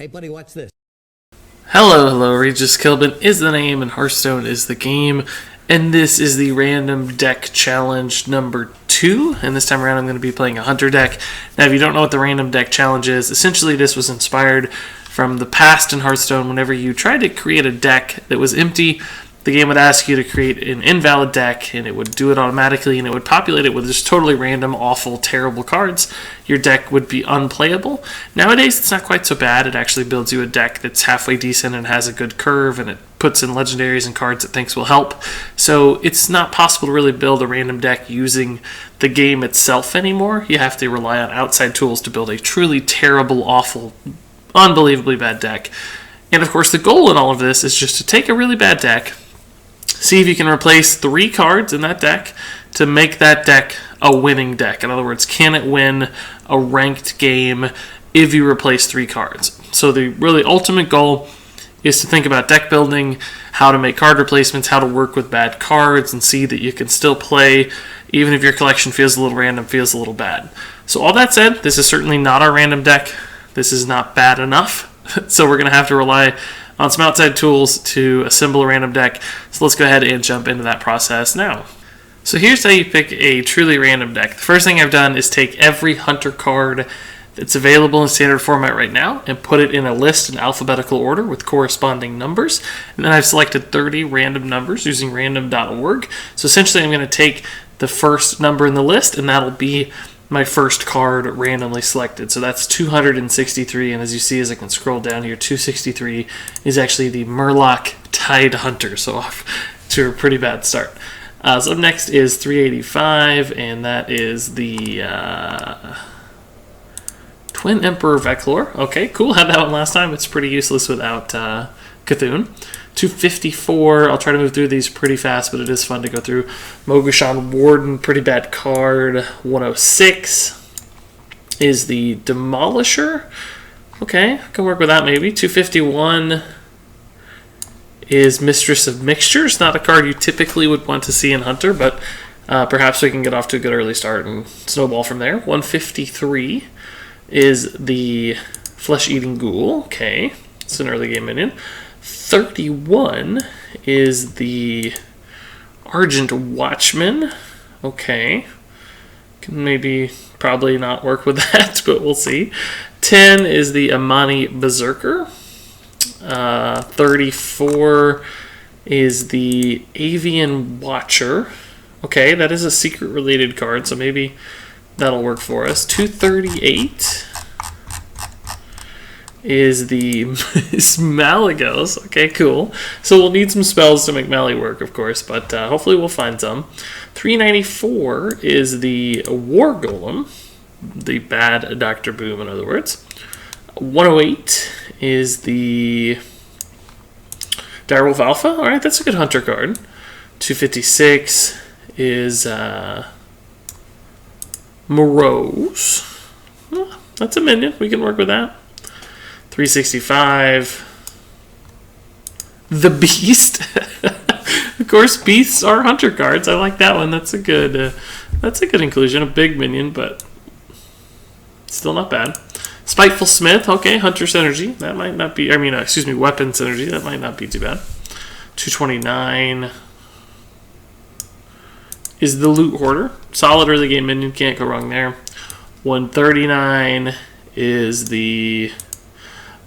Hey buddy, watch this. Hello, RegisKillbin is the name and Hearthstone is the game, and this is the random deck challenge number 2, and this time around I'm going to be playing a hunter deck. Now if you don't know what the random deck challenge is, essentially this was inspired from the past in Hearthstone. Whenever you tried to create a deck that was empty, the game would ask you to create an invalid deck, and it would do it automatically, and it would populate it with just totally random, awful, terrible cards. Your deck would be unplayable. Nowadays, it's not quite so bad. It actually builds you a deck that's halfway decent and has a good curve, and it puts in legendaries and cards it thinks will help. So it's not possible to really build a random deck using the game itself anymore. You have to rely on outside tools to build a truly terrible, awful, unbelievably bad deck. And of course, the goal in all of this is just to take a really bad deck, see if you can replace 3 cards in that deck to make that deck a winning deck. In other words, can it win a ranked game if you replace 3 cards? So the really ultimate goal is to think about deck building, how to make card replacements, how to work with bad cards, and see that you can still play even if your collection feels a little random, feels a little bad. So all that said, this is certainly not our random deck. This is not bad enough. So we're going to have to rely on some outside tools to assemble a random deck. So let's go ahead and jump into that process now. So here's how you pick a truly random deck. The first thing I've done is take every hunter card that's available in standard format right now and put it in a list in alphabetical order with corresponding numbers. And then I've selected 30 random numbers using random.org. So essentially I'm going to take the first number in the list, and that'll be my first card randomly selected. So that's 263, and as you see as I can scroll down here, 263 is actually the Murloc Tidehunter, so off to a pretty bad start. So up next is 385, and that is the Twin Emperor Veclor. Okay, cool, had that one last time. It's pretty useless without Cthulhu. 254, I'll try to move through these pretty fast, but it is fun to go through. Mogu'shan Warden, pretty bad card. 106 is the Demolisher. Okay, I can work with that maybe. 251 is Mistress of Mixtures, not a card you typically would want to see in Hunter, but perhaps we can get off to a good early start and snowball from there. 153 is the Flesh-Eating Ghoul. Okay, it's an early game minion. 31 is the Argent Watchman. Okay. Can maybe probably not work with that, but we'll see. 10 is the Amani Berserker. 34 is the Avian Watcher. Okay, that is a secret related card, so maybe that'll work for us. 238 is the Malygos. Okay, cool. So we'll need some spells to make Mally work, of course, but hopefully we'll find some. 394 is the War Golem, the bad Dr. Boom, in other words. 108 is the Direwolf Alpha. All right, that's a good hunter card. 256 is Morose. Oh, that's a minion. We can work with that. 365, the Beast. Of course, beasts are hunter cards. I like that one. That's a good inclusion. A big minion, but still not bad. Spiteful Smith. Okay, hunter synergy. That might not be. Weapon synergy. That might not be too bad. 229 is the Loot Hoarder. Solid early game minion. Can't go wrong there. 139 is the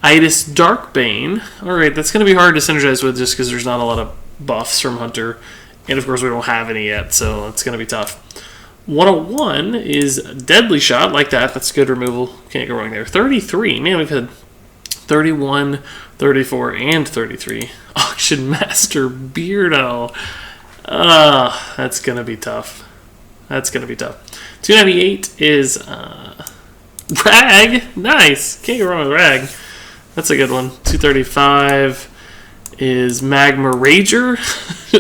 Itis Darkbane. Alright, that's going to be hard to synergize with just because there's not a lot of buffs from Hunter. And of course we don't have any yet, so it's going to be tough. 101 is Deadly Shot. Like that. That's good removal. Can't go wrong there. 33. Man, we've had 31, 34, and 33. Auctionmaster Beardo. That's going to be tough. 298 is Rag. Nice. Can't go wrong with Rag. That's a good one. 235 is Magma Rager.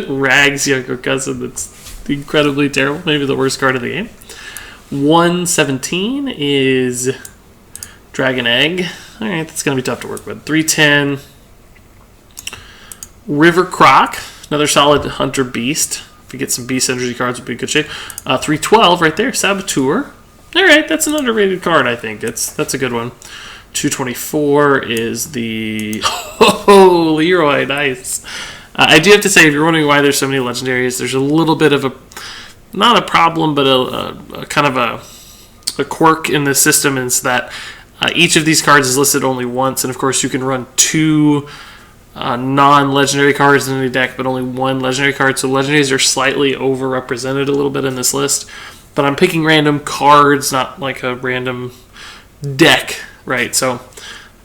Rag's younger cousin. That's incredibly terrible. Maybe the worst card of the game. 117 is Dragon Egg. Alright, that's going to be tough to work with. 310 River Croc. Another solid hunter beast. If you get some beast energy cards, would be in good shape. 312 right there. Saboteur. Alright, that's an underrated card, I think. That's a good one. 224 is the... Oh, Leroy, nice. I do have to say, if you're wondering why there's so many legendaries, there's a little bit of a... Not a problem, but a kind of a quirk in the system is that each of these cards is listed only once, and of course you can run 2 non-legendary cards in any deck, but only 1 legendary card, so legendaries are slightly overrepresented a little bit in this list. But I'm picking random cards, not like a random deck, right? So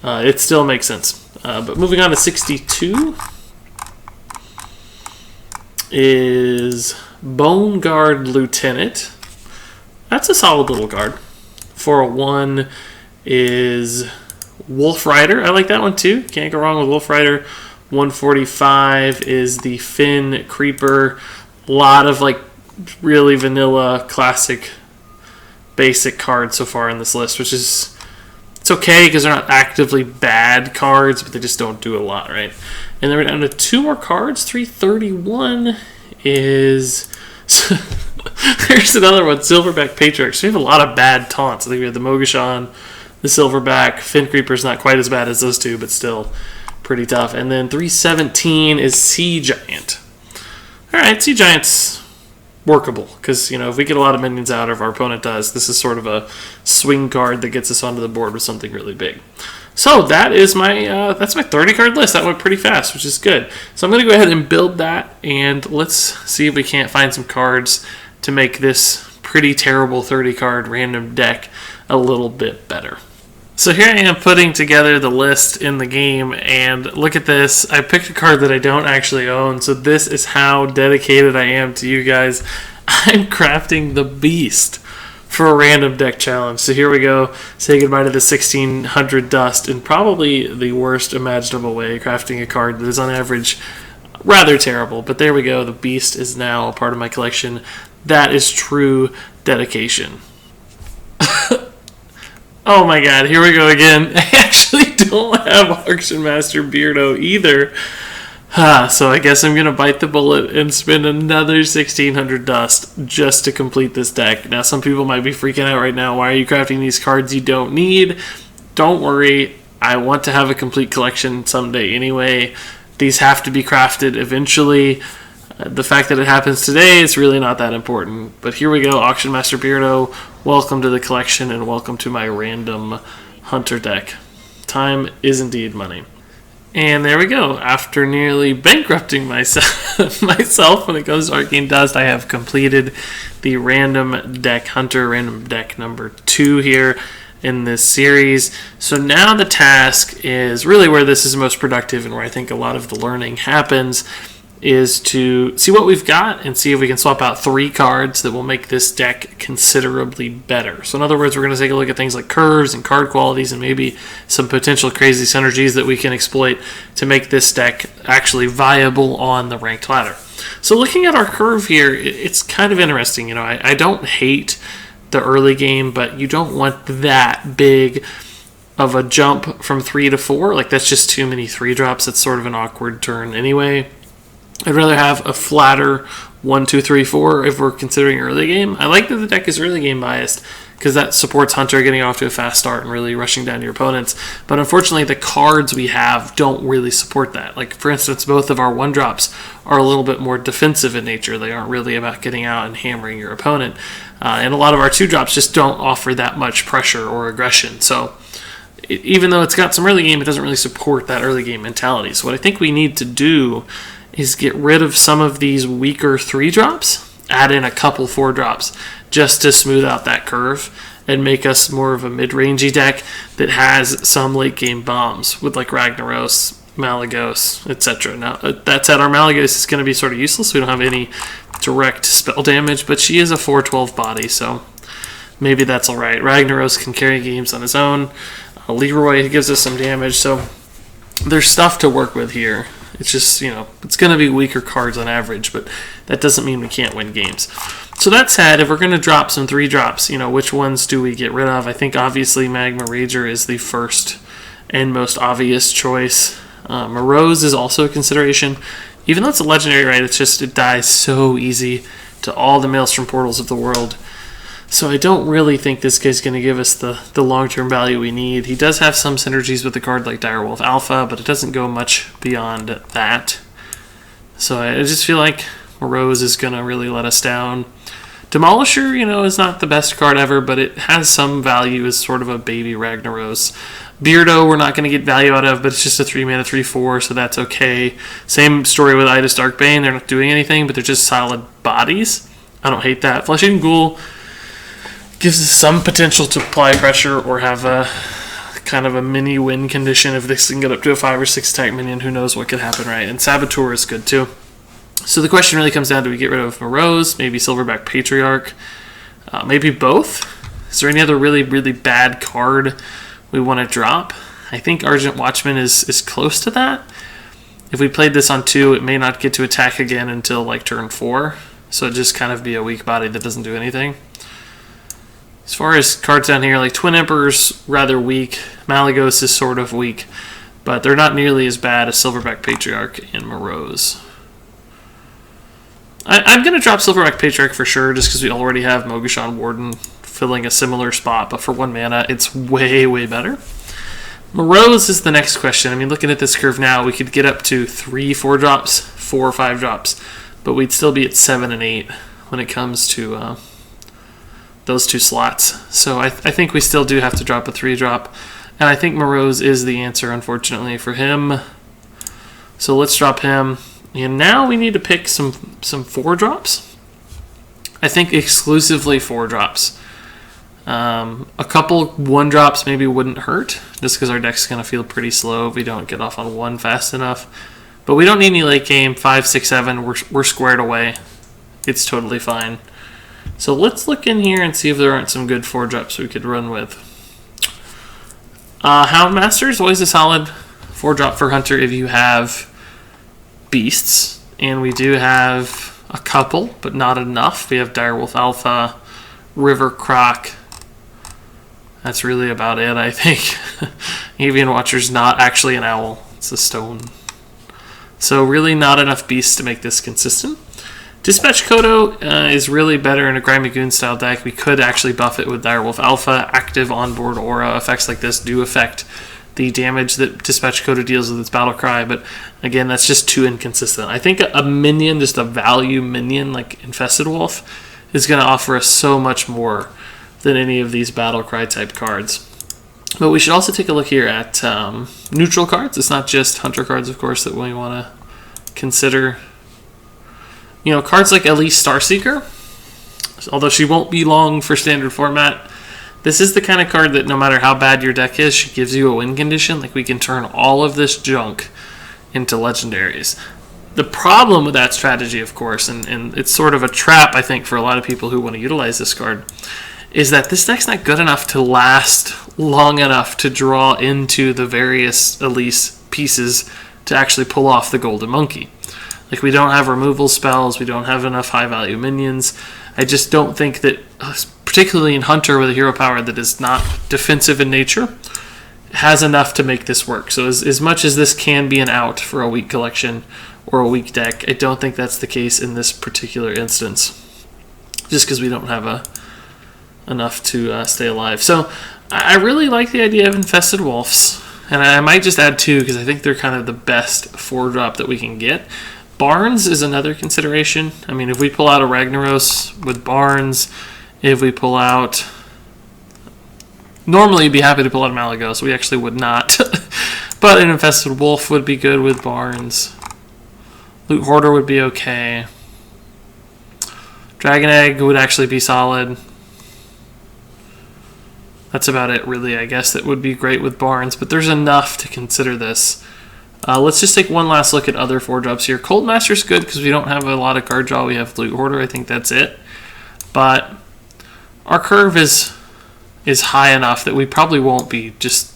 it still makes sense. But moving on to 62 is Bone Guard Lieutenant. That's a solid little card. 401 is Wolf Rider. I like that one too. Can't go wrong with Wolf Rider. 145 is the Finn Creeper. A lot of like really vanilla, classic, basic cards so far in this list, which is... It's okay because they're not actively bad cards, but they just don't do a lot, right? And then we're down to 2 more cards. 331 is... There's another one, Silverback Patriarch. So we have a lot of bad taunts. I think we have the Mogu'shan, the Silverback. Finn Creeper's not quite as bad as those two, but still pretty tough. And then 317 is Sea Giant. Alright, Sea Giant's workable, because, if we get a lot of minions out, or if our opponent does, this is sort of a swing card that gets us onto the board with something really big. So that is that's my 30 card list. That went pretty fast, which is good. So I'm going to go ahead and build that, and let's see if we can't find some cards to make this pretty terrible 30 card random deck a little bit better. So here I am putting together the list in the game, and look at this. I picked a card that I don't actually own, so this is how dedicated I am to you guys. I'm crafting the Beast for a random deck challenge. So here we go. Say goodbye to the 1600 dust in probably the worst imaginable way, crafting a card that is on average rather terrible. But there we go. The Beast is now a part of my collection. That is true dedication. Oh my god, here we go again. I actually don't have Auctionmaster Beardo either. So I guess I'm going to bite the bullet and spend another 1600 dust just to complete this deck. Now some people might be freaking out right now. Why are you crafting these cards you don't need? Don't worry. I want to have a complete collection someday anyway. These have to be crafted eventually. The fact that it happens today is really not that important. But here we go, Auctionmaster Beardo. Welcome to the collection and welcome to my random hunter deck. Time is indeed money. And there we go. After nearly bankrupting myself when it comes to Arcane Dust, I have completed the random deck hunter, random deck number 2 here in this series. So now the task is really where this is most productive and where I think a lot of the learning happens, is to see what we've got and see if we can swap out 3 cards that will make this deck considerably better. So in other words, we're going to take a look at things like curves and card qualities and maybe some potential crazy synergies that we can exploit to make this deck actually viable on the ranked ladder. So looking at our curve here, it's kind of interesting. I don't hate the early game, but you don't want that big of a jump from 3 to 4. Like, that's just too many 3-drops. It's sort of an awkward turn anyway. I'd rather have a flatter 1, 2, 3, 4 if we're considering early game. I like that the deck is early game biased because that supports Hunter getting off to a fast start and really rushing down your opponents. But unfortunately, the cards we have don't really support that. Like, for instance, both of our 1-drops are a little bit more defensive in nature. They aren't really about getting out and hammering your opponent. And a lot of our 2-drops just don't offer that much pressure or aggression. So even though it's got some early game, it doesn't really support that early game mentality. So what I think we need to do is get rid of some of these weaker 3-drops, add in a couple 4-drops just to smooth out that curve and make us more of a mid-rangey deck that has some late-game bombs with like Ragnaros, Malygos, etc. Now, that said, our Malygos is going to be sort of useless. We don't have any direct spell damage, but she is a 4/12 body, so maybe that's alright. Ragnaros can carry games on his own. Leroy gives us some damage, so there's stuff to work with here. It's just, it's going to be weaker cards on average, but that doesn't mean we can't win games. So that said, if we're going to drop some 3-drops, which ones do we get rid of? I think obviously Magma Rager is the first and most obvious choice. Morose is also a consideration. Even though it's a legendary, right, it dies so easy to all the Maelstrom Portals of the world. So I don't really think this guy's going to give us the long-term value we need. He does have some synergies with a card like Direwolf Alpha, but it doesn't go much beyond that. So I just feel like Morose is going to really let us down. Demolisher, is not the best card ever, but it has some value as sort of a baby Ragnaros. Beardo, we're not going to get value out of, but it's just a 3-mana 3/4, so that's okay. Same story with Idis Darkbane. They're not doing anything, but they're just solid bodies. I don't hate that. Flesh-Eating Ghoul gives us some potential to apply pressure or have a kind of a mini win condition. If this can get up to a 5 or 6 attack minion, who knows what could happen, right? And Saboteur is good too. So the question really comes down, do we get rid of Morose, maybe Silverback Patriarch, maybe both? Is there any other really, really bad card we want to drop? I think Argent Watchman is close to that. If we played this on 2, it may not get to attack again until like turn 4, so it'd just kind of be a weak body that doesn't do anything. As far as cards down here, like Twin Emperor's rather weak, Malygos is sort of weak, but they're not nearly as bad as Silverback Patriarch and Morose. I'm going to drop Silverback Patriarch for sure, just because we already have Mogu'shan Warden filling a similar spot, but for 1 mana, it's way, way better. Morose is the next question. I mean, looking at this curve now, we could get up to 3 4-drops, 4 or 5-drops, but we'd still be at 7 and 8 when it comes to those 2 slots. So I think we still do have to drop a 3-drop, and I think Morose is the answer, unfortunately, for him. So let's drop him. And now we need to pick some 4-drops. I think exclusively 4-drops. A couple 1-drops maybe wouldn't hurt, just because our deck's going to feel pretty slow if we don't get off on 1 fast enough. But we don't need any late game. 5, 6, 7, we're squared away. It's totally fine. So let's look in here and see if there aren't some good 4-drops we could run with. Houndmaster is always a solid 4-drop for Hunter if you have beasts, and we do have a couple, but not enough. We have Direwolf Alpha, River Croc. That's really about it, I think. Avian Watcher's not actually an owl, it's a stone. So really not enough beasts to make this consistent. Dispatch Kodo is really better in a Grimy Goon style deck. We could actually buff it with Direwolf Alpha. Active onboard aura effects like this do affect the damage that Dispatch Kodo deals with its battle cry, but again, that's just too inconsistent. I think a minion, just a value minion like Infested Wolf, is going to offer us so much more than any of these battle cry type cards. But we should also take a look here at neutral cards. It's not just Hunter cards, of course, that we want to consider. Cards like Elise Starseeker, although she won't be long for standard format, this is the kind of card that no matter how bad your deck is, she gives you a win condition. Like, we can turn all of this junk into legendaries. The problem with that strategy, of course, and it's sort of a trap, I think, for a lot of people who want to utilize this card, is that this deck's not good enough to last long enough to draw into the various Elise pieces to actually pull off the Golden Monkey. Like, we don't have removal spells, we don't have enough high-value minions. I just don't think that, particularly in Hunter with a hero power that is not defensive in nature, has enough to make this work. So as much as this can be an out for a weak collection or a weak deck, I don't think that's the case in this particular instance, just because we don't have enough to stay alive. So I really like the idea of Infested Wolves, and I might just add 2 because I think they're kind of the best 4-drop that we can get. Barnes is another consideration. I mean, if we pull out a Ragnaros with Barnes, if we pull out... Normally, you'd be happy to pull out a Malygos. We actually would not. But an Infested Wolf would be good with Barnes. Loot Hoarder would be okay. Dragon Egg would actually be solid. That's about it, really, I guess. That would be great with Barnes, but there's enough to consider this. Let's just take one last look at other 4-drops here. Cold Master's good because we don't have a lot of card draw. We have Loot Hoarder. I think that's it. But our curve is high enough that we probably won't be just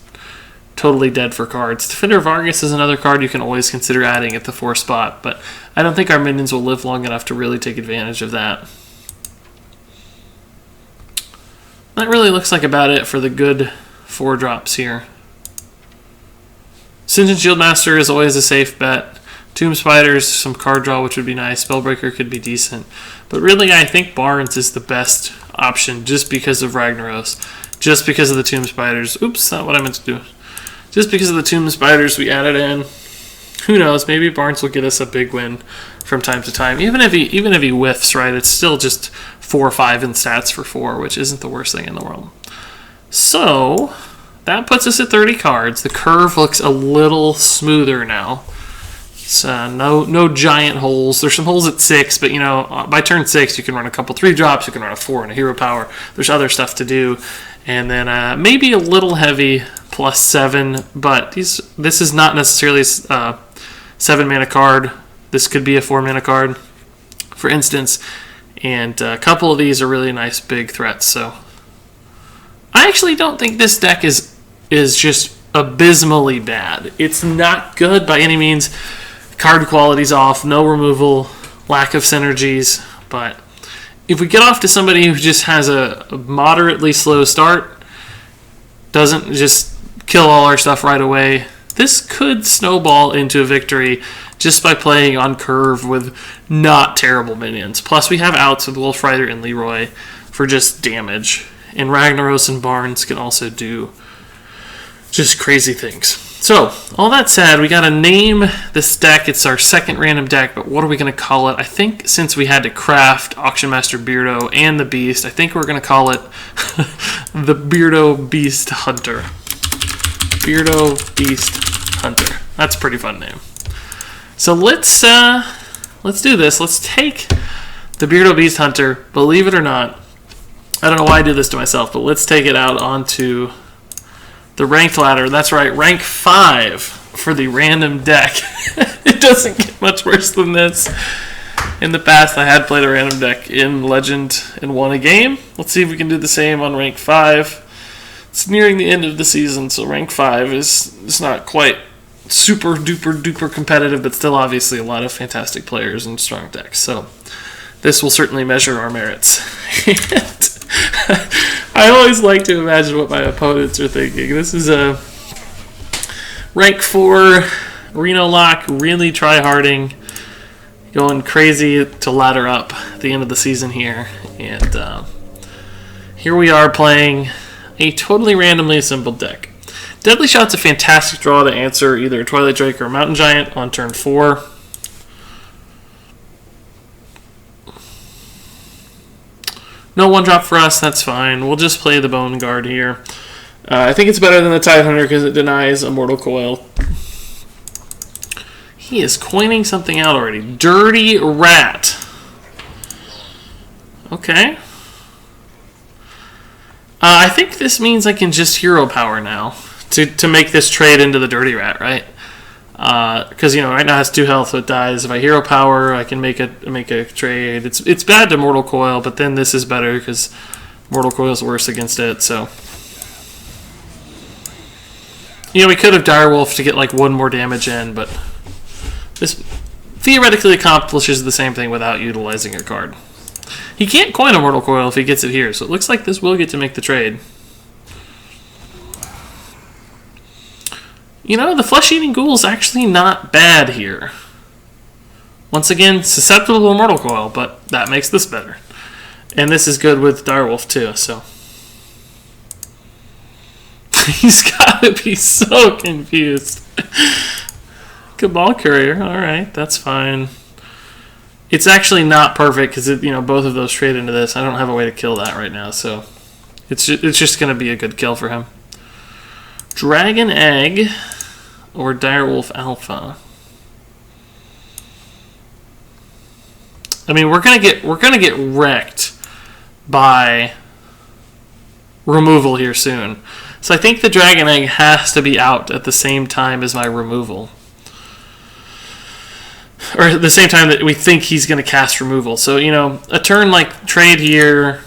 totally dead for cards. Defender of Argus is another card you can always consider adding at the 4 spot, but I don't think our minions will live long enough to really take advantage of that. That really looks like about it for the good 4-drops here. Singeing Shieldmaster is always a safe bet. Tomb Spiders, some card draw, which would be nice. Spellbreaker could be decent. But really, I think Barnes is the best option just because of Ragnaros. Just because of the Tomb Spiders. Oops, not what I meant to do. Just because of the Tomb Spiders we added in. Who knows, maybe Barnes will get us a big win from time to time. Even if he whiffs, right, it's still just 4 or 5 in stats for 4, which isn't the worst thing in the world. So, that puts us at 30 cards. The curve looks a little smoother now. It's no giant holes. There's some holes at 6, but by turn 6 you can run a couple 3-drops, you can run a 4 and a hero power. There's other stuff to do. And then maybe a little heavy +7, but this is not necessarily a 7-mana card. This could be a 4-mana card, for instance. And a couple of these are really nice big threats. So I actually don't think this deck is just abysmally bad. It's not good by any means. Card quality's off, no removal, lack of synergies, but if we get off to somebody who just has a moderately slow start, doesn't just kill all our stuff right away, this could snowball into a victory just by playing on curve with not terrible minions. Plus, we have outs with Wolf Rider and Leroy for just damage. And Ragnaros and Barnes can also do just crazy things. So, all that said, we got to name this deck. It's our second random deck, but what are we going to call it? I think since we had to craft Auctionmaster Beardo and the Beast, I think we're going to call it the Beardo Beast Hunter. Beardo Beast Hunter. That's a pretty fun name. So let's do this. Let's take the Beardo Beast Hunter. Believe it or not, I don't know why I do this to myself, but let's take it out onto the ranked ladder. That's right, rank 5 for the random deck. It doesn't get much worse than this. In the past, I had played a random deck in Legend and won a game. Let's see if we can do the same on rank 5. It's nearing the end of the season, so rank 5 is not quite super duper duper competitive, but still obviously a lot of fantastic players and strong decks. So this will certainly measure our merits. I always like to imagine what my opponents are thinking. This is a rank 4 Reno Lock, really try-harding, going crazy to ladder up at the end of the season here. And here we are playing a totally randomly assembled deck. Deadly Shot's a fantastic draw to answer either a Twilight Drake or a Mountain Giant on turn 4. No 1-drop for us, that's fine. We'll just play the Bone Guard here. I think it's better than the Tidehunter because it denies Immortal Coil. He is coining something out already. Dirty Rat. Okay. I think this means I can just hero power now to make this trade into the Dirty Rat, right? Because right now it has 2 health, so it dies. If I hero power, I can make a trade. It's bad to Mortal Coil, but then this is better because Mortal Coil is worse against it. So we could have Direwolf to get like 1 more damage in, but this theoretically accomplishes the same thing without utilizing a card. He can't coin a Mortal Coil if he gets it here, so it looks like this will get to make the trade. The Flesh-Eating Ghoul is actually not bad here. Once again, susceptible to Immortal Coil, but that makes this better. And this is good with Direwolf too, so. He's gotta be so confused. Cabal Courier, alright, that's fine. It's actually not perfect because both of those trade into this. I don't have a way to kill that right now, so it's just going to be a good kill for him. Dragon Egg or Direwolf Alpha. I mean, we're gonna get wrecked by removal here soon. So I think the Dragon Egg has to be out at the same time as my removal. Or at the same time that we think he's going to cast removal. So, a turn like trade here,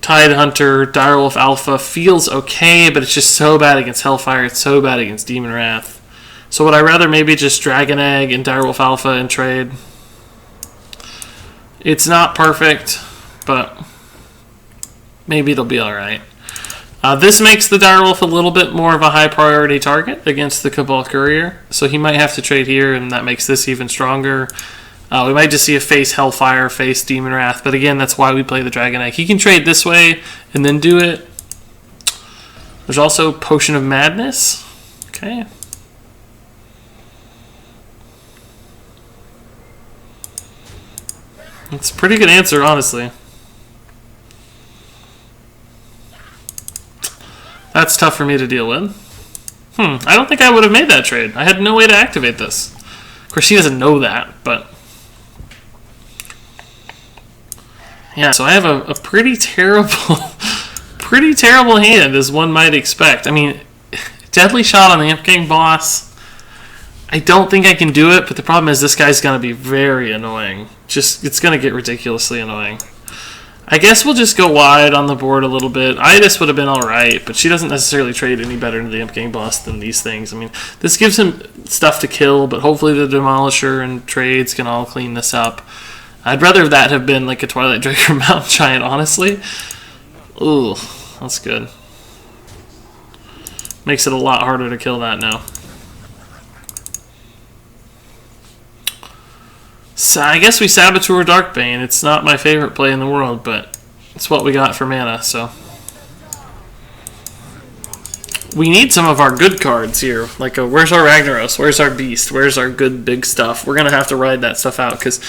Tidehunter, Direwolf Alpha feels okay, but it's just so bad against Hellfire. It's so bad against Demon Wrath. So would I rather maybe just Dragon Egg and Direwolf Alpha and trade? It's not perfect, but maybe it'll be alright. This makes the Direwolf a little bit more of a high priority target against the Cabal Courier, so he might have to trade here, and that makes this even stronger. We might just see a face Hellfire, face Demon Wrath, but again, that's why we play the Dragon Egg. He can trade this way and then do it. There's also Potion of Madness. Okay. It's a pretty good answer, honestly. That's tough for me to deal with. I don't think I would have made that trade. I had no way to activate this. Of course, she doesn't know that, but... Yeah, so I have a pretty terrible... pretty terrible hand, as one might expect. I mean, Deadly Shot on the Imp King boss... I don't think I can do it, but the problem is this guy's going to be very annoying. It's going to get ridiculously annoying. I guess we'll just go wide on the board a little bit. Itis would have been alright, but she doesn't necessarily trade any better to the Imp King boss than these things. I mean, this gives him stuff to kill, but hopefully the Demolisher and trades can all clean this up. I'd rather that have been like a Twilight Drake or Mountain Giant, honestly. Ooh, that's good. Makes it a lot harder to kill that now. So I guess we Saboteur Darkbane. It's not my favorite play in the world, but it's what we got for mana, so. We need some of our good cards here. Like, where's our Ragnaros? Where's our Beast? Where's our good big stuff? We're going to have to ride that stuff out, because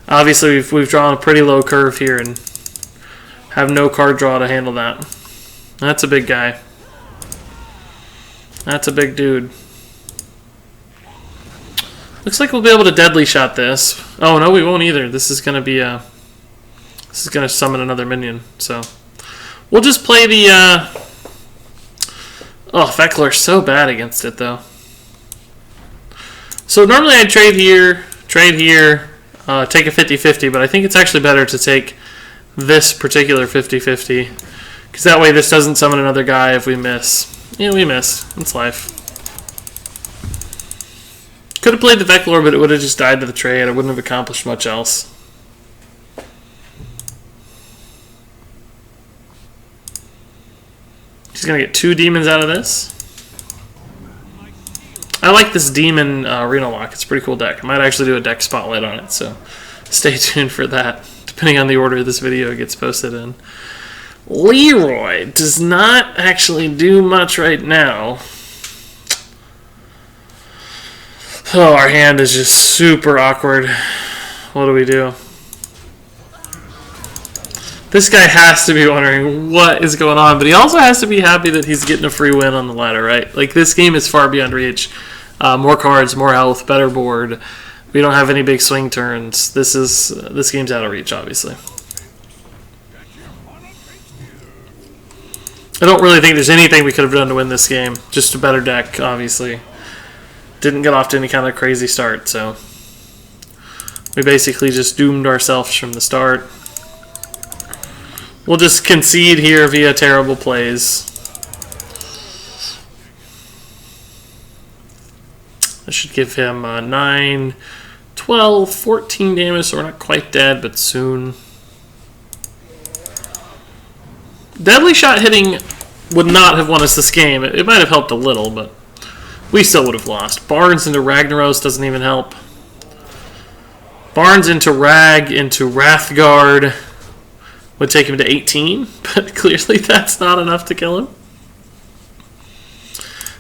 obviously we've drawn a pretty low curve here and have no card draw to handle that. That's a big guy. That's a big dude. Looks like we'll be able to Deadly Shot this. Oh no, we won't either. This is gonna be this is gonna summon another minion. So we'll just play the. Oh, Veklar's so bad against it though. So normally I'd trade here, take a 50-50, but I think it's actually better to take this particular 50-50, because that way this doesn't summon another guy if we miss. Yeah, we miss. It's life. Could have played the Veklar, but it would have just died to the trade. I wouldn't have accomplished much else. He's going to get 2 demons out of this. I like this demon Reno Lock. It's a pretty cool deck. I might actually do a deck spotlight on it, so stay tuned for that, depending on the order this video gets posted in. Leroy does not actually do much right now. Oh, our hand is just super awkward. What do we do? This guy has to be wondering what is going on, but he also has to be happy that he's getting a free win on the ladder, right? Like, this game is far beyond reach. More cards, more health, better board. We don't have any big swing turns. This game's out of reach, obviously. I don't really think there's anything we could have done to win this game. Just a better deck, obviously. Didn't get off to any kind of crazy start, so we basically just doomed ourselves from the start. We'll just concede here via terrible plays. I should give him 9, 12, 14 damage, so we're not quite dead, but soon. Deadly Shot hitting would not have won us this game. It might have helped a little, but we still would have lost. Barnes into Ragnaros doesn't even help. Barnes into Rag, into Wrathguard would take him to 18, but clearly that's not enough to kill him.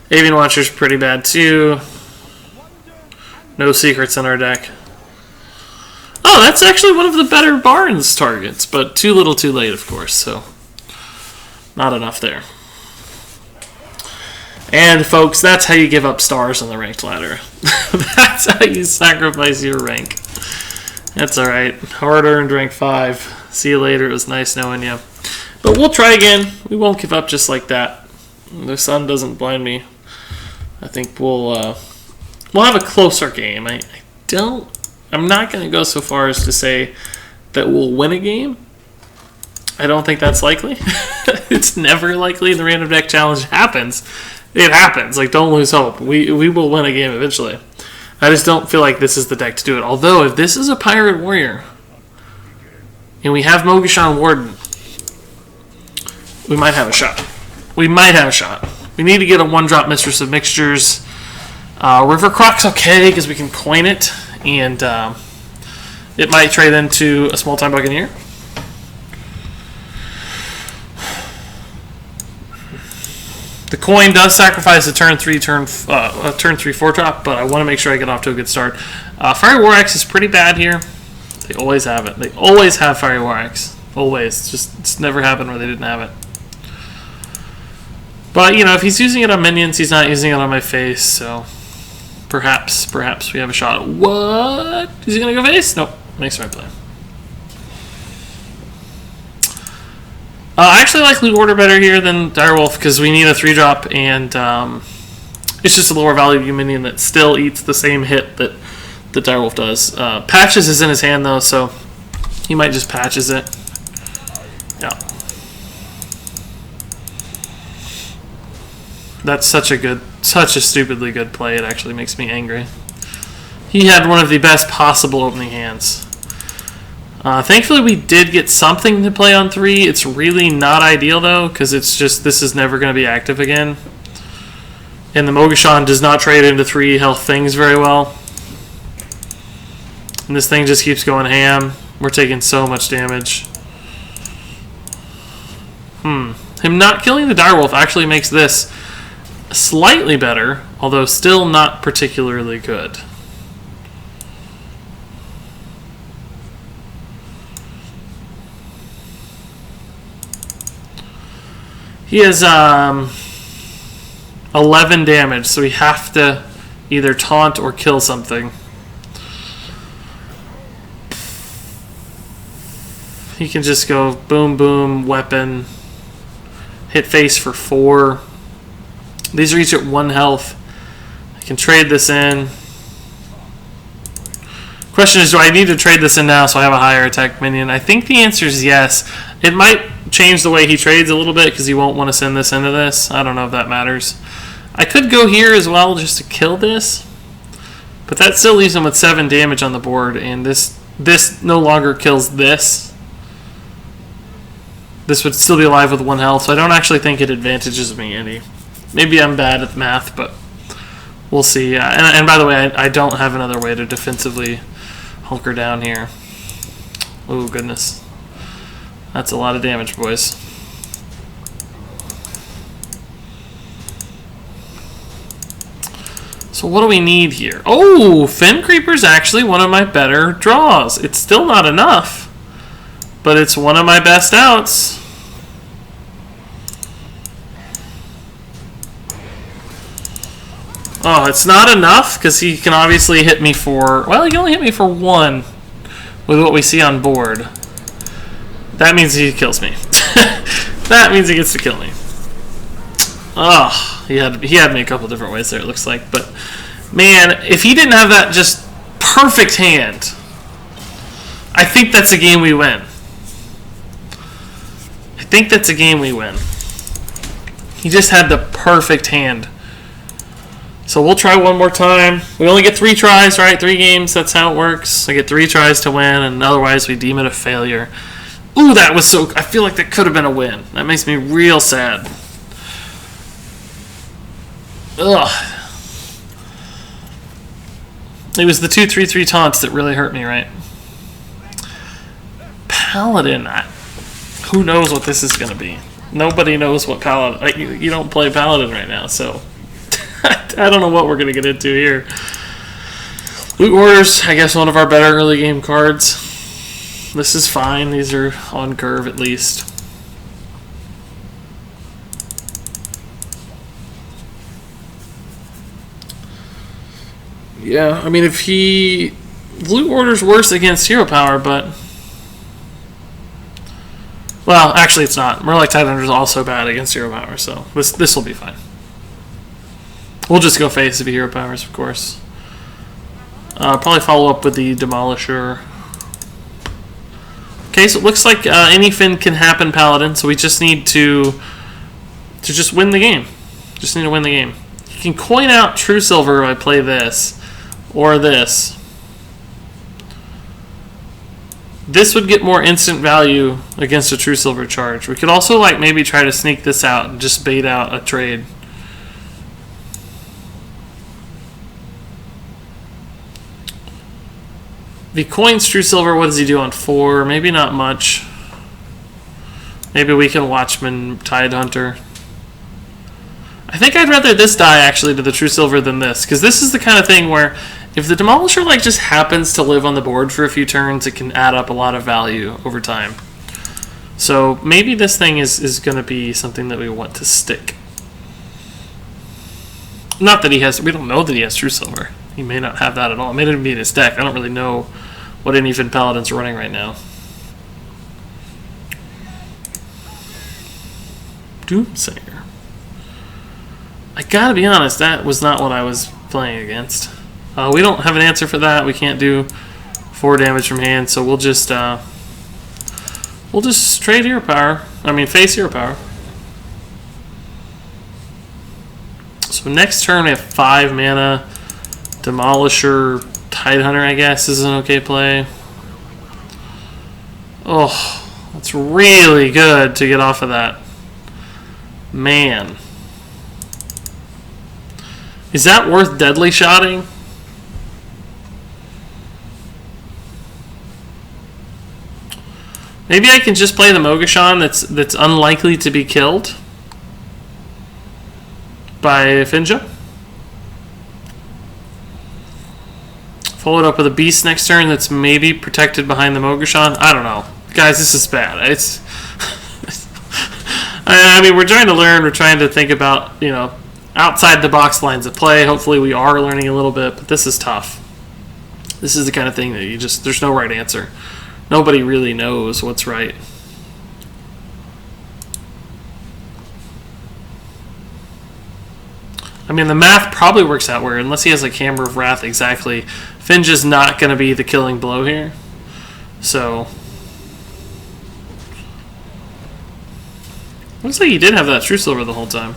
Avian Watcher's pretty bad too. No secrets in our deck. Oh, that's actually one of the better Barnes targets, but too little too late, of course, so not enough there. And folks, that's how you give up stars on the ranked ladder. That's how you sacrifice your rank. That's alright. Hard earned rank 5. See you later. It was nice knowing you. But we'll try again. We won't give up just like that. The sun doesn't blind me. I think we'll have a closer game. I'm not going to go so far as to say that we'll win a game. I don't think that's likely. It's never likely. The random deck challenge happens. It happens. Like, don't lose hope. We will win a game eventually. I just don't feel like this is the deck to do it. Although, if this is a Pirate Warrior, and we have Mogu'shan Warden, we might have a shot. We might have a shot. We need to get a 1-drop Mistress of Mixtures. River Croc's okay, because we can coin it. And It might trade into a small-time Buccaneer. The coin does sacrifice a turn 3 4-drop, but I want to make sure I get off to a good start. Fiery War Axe is pretty bad here. They always have it. They always have Fiery War Axe. Always. It's never happened where they didn't have it. But, you know, if he's using it on minions, he's not using it on my face, so perhaps we have a shot. What? Is he going to go face? Nope. Makes the right play. I actually like Loot Order better here than Direwolf because we need a 3-drop, and it's just a lower value minion that still eats the same hit that the Direwolf does. Patches is in his hand though, so he might just patches it. Yeah. That's such a stupidly good play. It actually makes me angry. He had one of the best possible opening hands. Thankfully, we did get something to play on 3. It's really not ideal, though, because it's just this is never going to be active again. And the Mogu'shan does not trade into 3 health things very well. And this thing just keeps going ham. We're taking so much damage. Him not killing the Direwolf actually makes this slightly better, although still not particularly good. He has 11 damage, so we have to either taunt or kill something. He can just go boom, boom, weapon, hit face for 4. These are each at 1 health. I can trade this in. Question is, do I need to trade this in now so I have a higher attack minion? I think the answer is yes. It might change the way he trades a little bit because he won't want to send this into this. I don't know if that matters. I could go here as well just to kill this, but that still leaves him with 7 damage on the board, and this no longer kills this. This would still be alive with 1 health, so I don't actually think it advantages me any. Maybe I'm bad at math, but we'll see. And by the way, I don't have another way to defensively hunker down here. Oh, goodness. That's a lot of damage, boys. So what do we need here? Oh, Fen Creeper's actually one of my better draws. It's still not enough, but it's one of my best outs. Oh, it's not enough because he can obviously hit me for... Well, he can only hit me for 1 with what we see on board. That means he kills me. That means he gets to kill me. Oh, he had me a couple different ways there, it looks like. But, man, if he didn't have that just perfect hand, I think that's a game we win. I think that's a game we win. He just had the perfect hand. So we'll try one more time. We only get 3 tries, right? 3 games, that's how it works. I get 3 tries to win, and otherwise we deem it a failure. Ooh, that was so... I feel like that could have been a win. That makes me real sad. Ugh. It was the 2/3/3 taunts that really hurt me, right? Paladin. Who knows what this is going to be? Nobody knows what Paladin... You don't play Paladin right now, so... I don't know what we're going to get into here. Loot Orders, I guess one of our better early game cards. This is fine. These are on curve at least. Yeah, I mean, if he... Loot Order's worse against hero power, but... Well, actually it's not. Murloc Tidehunter is also bad against hero power, so this will be fine. We'll just go face if he hero powers, of course. Probably follow up with the Demolisher. Okay, so it looks like anything can happen, Paladin. So we just need to just win the game. Just need to win the game. You can coin out True Silver if I play this or this. This would get more instant value against a True Silver charge. We could also like maybe try to sneak this out and just bait out a trade. If he coins True Silver, what does he do on 4? Maybe not much. Maybe we can Watchman Tidehunter. I think I'd rather this die actually to the True Silver than this, because this is the kind of thing where if the Demolisher like just happens to live on the board for a few turns, it can add up a lot of value over time. So maybe this thing is going to be something that we want to stick. Not that he has, we don't know that he has True Silver. He may not have that at all. It may not be in his deck. I don't really know what any Fin Paladins are running right now. Doomsayer. I gotta be honest, that was not what I was playing against. We don't have an answer for that. We can't do 4 damage from hand, so we'll just trade hero power. I mean, face hero power. So next turn we have 5 mana. Demolisher, Tidehunter, I guess, is an okay play. Oh, that's really good to get off of that. Man. Is that worth deadly shotting? Maybe I can just play the Mogu'shan that's unlikely to be killed by Finja. Follow it up with a beast next turn that's maybe protected behind the Mogu'shan. I don't know. Guys, this is bad. It's I mean, we're trying to learn, we're trying to think about, you know, outside the box lines of play. Hopefully we are learning a little bit, but this is tough. This is the kind of thing that you just, there's no right answer. Nobody really knows what's right. I mean, the math probably works out where, unless he has like Hammer of Wrath exactly, Finja's not going to be the killing blow here. So, looks like he did have that True Silver the whole time.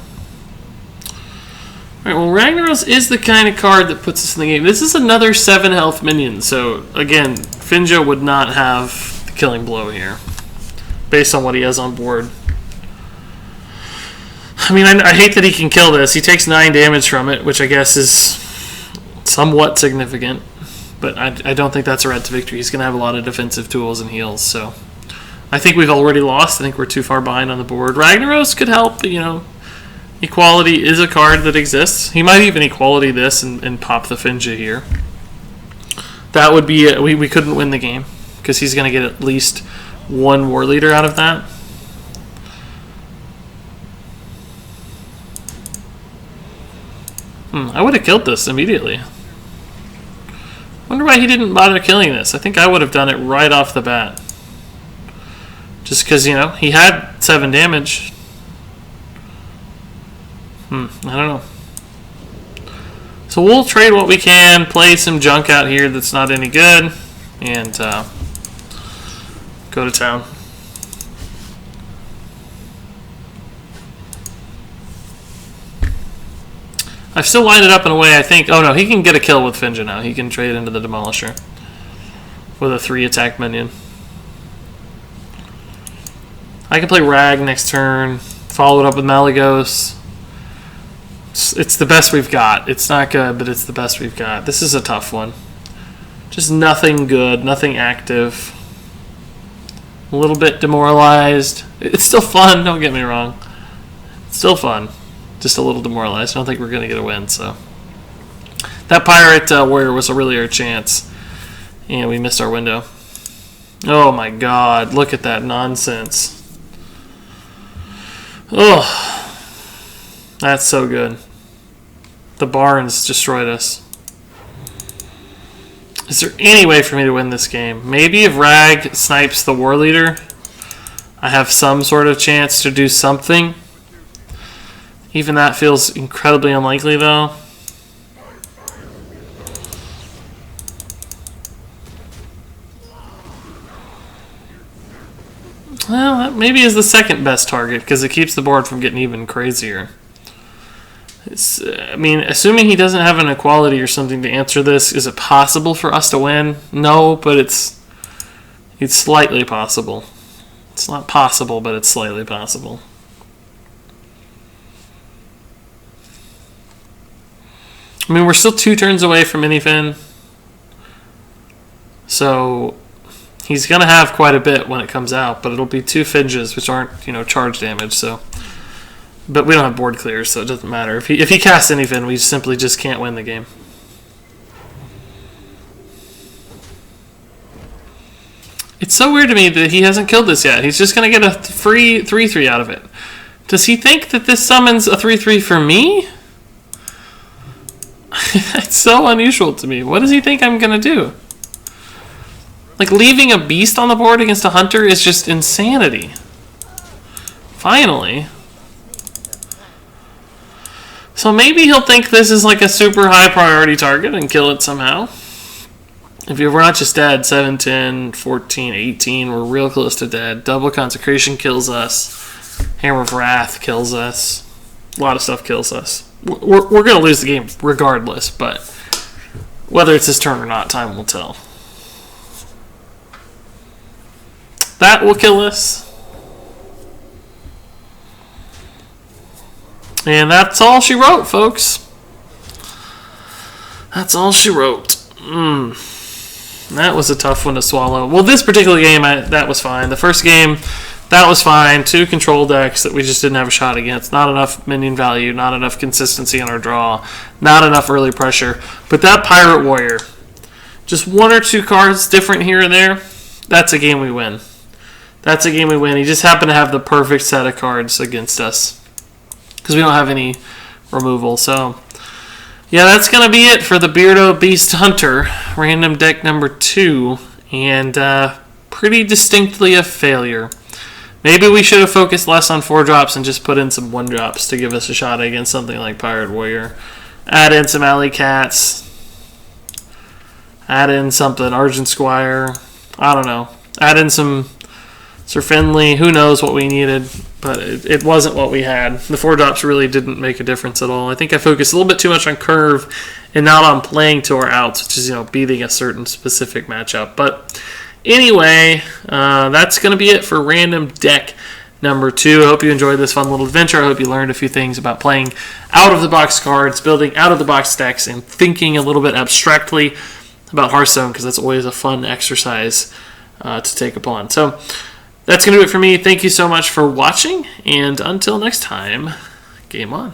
Alright, well, Ragnaros is the kind of card that puts us in the game. This is another 7 health minion, so again, Finja would not have the killing blow here, based on what he has on board. I mean, I hate that he can kill this. He takes 9 damage from it, which I guess is somewhat significant, but I don't think that's a route to victory. He's going to have a lot of defensive tools and heals, so I think we've already lost. I think we're too far behind on the board. Ragnaros could help, you know. Equality is a card that exists. He might even equality this and pop the Finja here. That would be, we couldn't win the game, because he's going to get at least 1 War Leader out of that. I would have killed this immediately. Wonder why he didn't bother killing this. I think I would have done it right off the bat. Just because, you know, he had 7 damage. I don't know. So we'll trade what we can, play some junk out here that's not any good, and go to town. I've still lined it up in a way I think... Oh no, he can get a kill with Finja now. He can trade into the Demolisher with a 3 attack minion. I can play Rag next turn, follow it up with Malygos. It's the best we've got. It's not good, but it's the best we've got. This is a tough one. Just nothing good, nothing active. A little bit demoralized. It's still fun, don't get me wrong. It's still fun. Just a little demoralized. I don't think we're going to get a win, so. That Pirate Warrior was really our chance. And we missed our window. Oh my god, look at that nonsense. Oh, that's so good. The Barnes destroyed us. Is there any way for me to win this game? Maybe if Rag snipes the War Leader, I have some sort of chance to do something. Even that feels incredibly unlikely, though. Well, that maybe is the second best target, because it keeps the board from getting even crazier. I mean, assuming he doesn't have an equality or something to answer this, is it possible for us to win? No, but it's slightly possible. It's not possible, but it's slightly possible. I mean, we're still 2 turns away from Minifin. So he's going to have quite a bit when it comes out, but it'll be 2 Finges, which aren't, charge damage. So, but we don't have board clears, so it doesn't matter. If he casts any Fin, we simply just can't win the game. It's so weird to me that he hasn't killed this yet. He's just going to get a free 3/3 out of it. Does he think that this summons a 3/3 for me? It's so unusual to me. What does he think I'm going to do? Like, leaving a beast on the board against a hunter is just insanity. Finally. So maybe he'll think this is like a super high priority target and kill it somehow. If we're not just dead, 7, 10, 14, 18, we're real close to dead. Double Consecration kills us. Hammer of Wrath kills us. A lot of stuff kills us. We're going to lose the game regardless, but whether it's his turn or not, time will tell. That will kill us. And that's all she wrote, folks. That's all she wrote. That was a tough one to swallow. Well, this particular game, that was fine. The first game, that was fine. 2 control decks that we just didn't have a shot against. Not enough minion value, not enough consistency on our draw, not enough early pressure. But that Pirate Warrior, just 1 or 2 cards different here and there, that's a game we win. That's a game we win. He just happened to have the perfect set of cards against us because we don't have any removal. So, yeah, that's going to be it for the Beardo Beast Hunter, random deck number 2, and pretty distinctly a failure. Maybe we should have focused less on 4-drops and just put in some 1-drops to give us a shot against something like Pirate Warrior. Add in some Alley Cats. Add in something, Argent Squire. I don't know. Add in some Sir Finley. Who knows what we needed, but it wasn't what we had. The 4-drops really didn't make a difference at all. I think I focused a little bit too much on curve and not on playing to our outs, which is, beating a certain specific matchup. But anyway, that's going to be it for random deck number 2. I hope you enjoyed this fun little adventure. I hope you learned a few things about playing out-of-the-box cards, building out-of-the-box decks, and thinking a little bit abstractly about Hearthstone, because that's always a fun exercise to take upon. So that's going to do it for me. Thank you so much for watching, and until next time, game on.